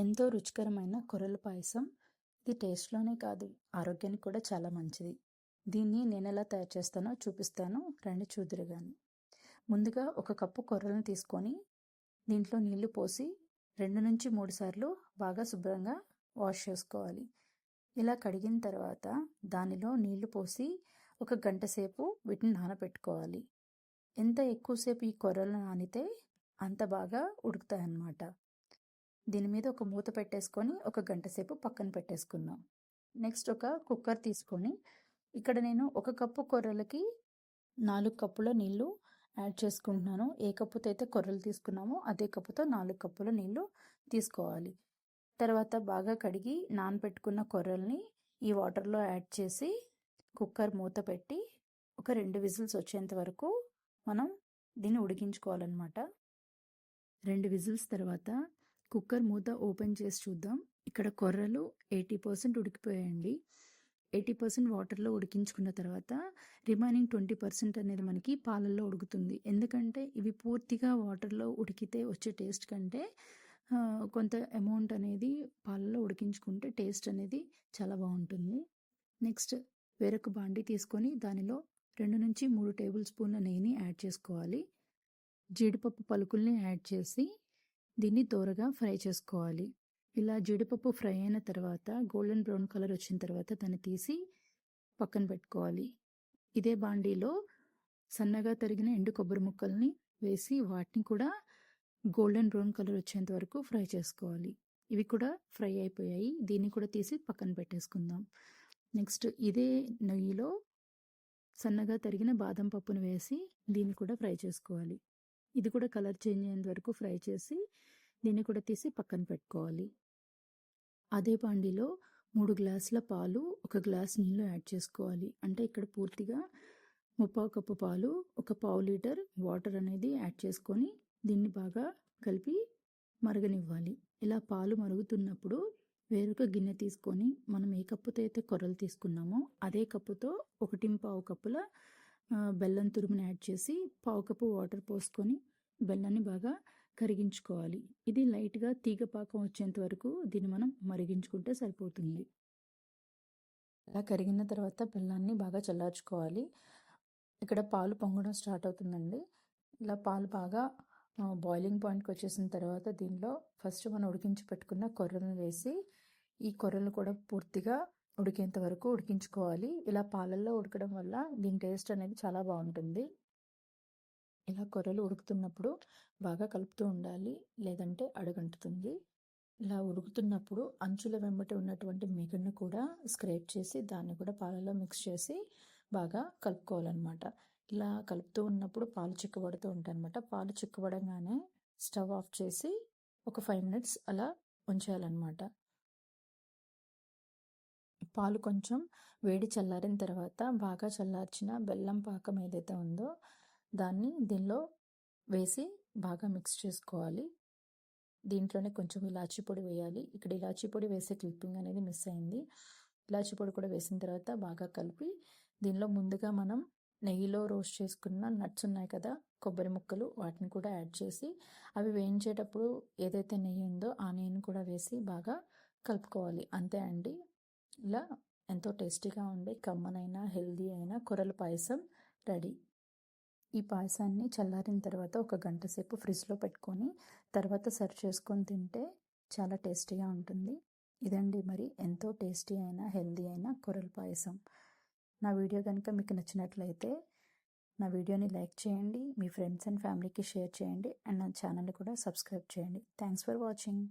ఎంతో రుచికరమైన కొర్రల పాయసం. ఇది టేస్ట్‌లోనే కాదు, ఆరోగ్యానికి కూడా చాలా మంచిది. దీన్ని నేనెలా తయారు చేస్తానో చూపిస్తాను. రండి చూద్దురు గాని. ముందుగా ఒక కప్పు కొర్రలను తీసుకొని దీంట్లో నీళ్లు పోసి 2-3 సార్లు బాగా శుభ్రంగా వాష్ చేసుకోవాలి. ఇలా కడిగిన తర్వాత దానిలో నీళ్లు పోసి ఒక గంట సేపు వీటిని నానబెట్టుకోవాలి. ఎంత ఎక్కువసేపు ఈ కొర్రలు నానితే అంత బాగా ఉడుకుతాయన్నమాట. దీని మీద ఒక మూత పెట్టేసుకొని ఒక గంట సేపు పక్కన పెట్టేసుకుందాం. నెక్స్ట్ ఒక కుక్కర్ తీసుకొని ఇక్కడ నేను 1 కప్పు కొర్రలకి 4 కప్పుల నీళ్లు యాడ్ చేసుకుంటున్నాను. ఏ కప్పుతో అయితే కొర్రలు తీసుకున్నామో అదే కప్పుతో 4 కప్పుల నీళ్లు తీసుకోవాలి. తర్వాత బాగా కడిగి నానబెట్టుకున్న కొర్రల్ని ఈ వాటర్లో యాడ్ చేసి కుక్కర్ మూత పెట్టి ఒక 2 విజిల్స్ వచ్చేంత వరకు మనం దీన్ని ఉడికించుకోవాలన్నమాట. 2 విజిల్స్ తర్వాత కుక్కర్ మూత ఓపెన్ చేసి చూద్దాం. ఇక్కడ కొర్రలు 80% ఉడికిపోయాయండి. 80% వాటర్లో ఉడికించుకున్న తర్వాత రిమైనింగ్ 20% అనేది మనకి పాలల్లో ఉడుకుతుంది. ఎందుకంటే ఇవి పూర్తిగా వాటర్లో ఉడికితే వచ్చే టేస్ట్ కంటే కొంత అమౌంట్ అనేది పాలల్లో ఉడికించుకుంటే టేస్ట్ అనేది చాలా బాగుంటుంది. నెక్స్ట్ వేరొక బాండి తీసుకొని దానిలో 2-3 టేబుల్ స్పూన్ల నెయ్యిని యాడ్ చేసుకోవాలి. జీడిపప్పు పలుకుల్ని యాడ్ చేసి దీన్ని దోరగా ఫ్రై చేసుకోవాలి. ఇలా జీడిపప్పు ఫ్రై అయిన తర్వాత గోల్డెన్ బ్రౌన్ కలర్ వచ్చిన తర్వాత దాన్ని తీసి పక్కన పెట్టుకోవాలి. ఇదే బాండీలో సన్నగా తరిగిన ఎండు కొబ్బరి ముక్కల్ని వేసి వాటిని కూడా గోల్డెన్ బ్రౌన్ కలర్ వచ్చేంత వరకు ఫ్రై చేసుకోవాలి. ఇవి కూడా ఫ్రై అయిపోయాయి. దీన్ని కూడా తీసి పక్కన పెట్టేసుకుందాం. నెక్స్ట్ ఇదే నెయ్యిలో సన్నగా తరిగిన బాదం పప్పును వేసి దీన్ని కూడా ఫ్రై చేసుకోవాలి. ఇది కూడా కలర్ చేంజ్ అయ్యేంత వరకు ఫ్రై చేసి దీన్ని కూడా తీసి పక్కన పెట్టుకోవాలి. అదే బాండీలో 3 గ్లాసుల పాలు 1 గ్లాస్ నీళ్ళు యాడ్ చేసుకోవాలి. అంటే ఇక్కడ పూర్తిగా 3/4 కప్పు పాలు 1/4 లీటర్ వాటర్ అనేది యాడ్ చేసుకొని దీన్ని బాగా కలిపి మరగనివ్వాలి. ఇలా పాలు మరుగుతున్నప్పుడు వేరొక గిన్నె తీసుకొని మనం ఏ కప్పుతో అయితే కొర్రలు తీసుకున్నామో అదే కప్పుతో 1.5 కప్పుల బెల్లం తురుముని యాడ్ చేసి 1/4 కప్పు వాటర్ పోసుకొని బెల్లాన్ని బాగా కరిగించుకోవాలి. ఇది లైట్గా తీగ పాకం వచ్చేంత వరకు దీన్ని మనం మరిగించుకుంటే సరిపోతుంది. అలా కరిగిన తర్వాత బెల్లాన్ని బాగా చల్లార్చుకోవాలి. ఇక్కడ పాలు పొంగడం స్టార్ట్ అవుతుందండి. ఇలా పాలు బాగా బాయిలింగ్ పాయింట్కి వచ్చేసిన తర్వాత దీనిలో ఫస్ట్ మనం ఉడికించి పెట్టుకున్న కొర్రలను వేసి ఈ కొర్రలు కూడా పూర్తిగా ఉడికేంత వరకు ఉడికించుకోవాలి. ఇలా పాలల్లో ఉడకడం వల్ల దీని టేస్ట్ అనేది చాలా బాగుంటుంది. ఇలా కొర్రలు ఉడుకుతున్నప్పుడు బాగా కలుపుతూ ఉండాలి, లేదంటే అడుగంటుతుంది. ఇలా ఉడుకుతున్నప్పుడు అంచుల వెంబటి ఉన్నటువంటి మిగడ్ను కూడా స్క్రేప్ చేసి దాన్ని కూడా పాలలో మిక్స్ చేసి బాగా కలుపుకోవాలన్నమాట. ఇలా కలుపుతూ ఉన్నప్పుడు పాలు చిక్కబడుతూ ఉంటాయి అన్నమాట. పాలు చిక్కబడంగానే స్టవ్ ఆఫ్ చేసి ఒక 5 మినిట్స్ అలా ఉంచేయాలన్నమాట. పాలు కొంచెం వేడి చల్లారిన తర్వాత బాగా చల్లార్చిన బెల్లం పాకం ఏదైతే ఉందో దాన్ని దీనిలో వేసి బాగా మిక్స్ చేసుకోవాలి. దీంట్లోనే కొంచెం ఇలాచీ పొడి వేయాలి. ఇక్కడ ఇలాచీ పొడి వేసే క్లిప్పింగ్ అనేది మిస్ అయింది. ఇలాచీ పొడి కూడా వేసిన తర్వాత బాగా కలిపి దీనిలో ముందుగా మనం నెయ్యిలో రోస్ట్ చేసుకున్న నట్స్ ఉన్నాయి కదా, కొబ్బరి ముక్కలు, వాటిని కూడా యాడ్ చేసి అవి వేయించేటప్పుడు ఏదైతే నెయ్యి ఉందో ఆ నెయ్యిని కూడా వేసి బాగా కలుపుకోవాలి. అంతే అండి. ఇలా ఎంతో టేస్టీగా ఉండే కమ్మనైన హెల్దీ అయిన కొర్రల పాయసం రెడీ. ఈ పాయసాన్ని చల్లారిన తర్వాత ఒక గంట సేపు ఫ్రిడ్జ్లో పెట్టుకొని తర్వాత సర్వ్ చేసుకొని తింటే చాలా టేస్టీగా ఉంటుంది. ఇదండి మరి ఎంతో టేస్టీ అయిన హెల్దీ అయిన కొర్రల పాయసం. నా వీడియో కనుక మీకు నచ్చినట్లయితే నా వీడియోని లైక్ చేయండి, మీ ఫ్రెండ్స్ అండ్ ఫ్యామిలీకి షేర్ చేయండి, అండ్ నా ఛానల్ని కూడా సబ్స్క్రైబ్ చేయండి. Thanks for watching.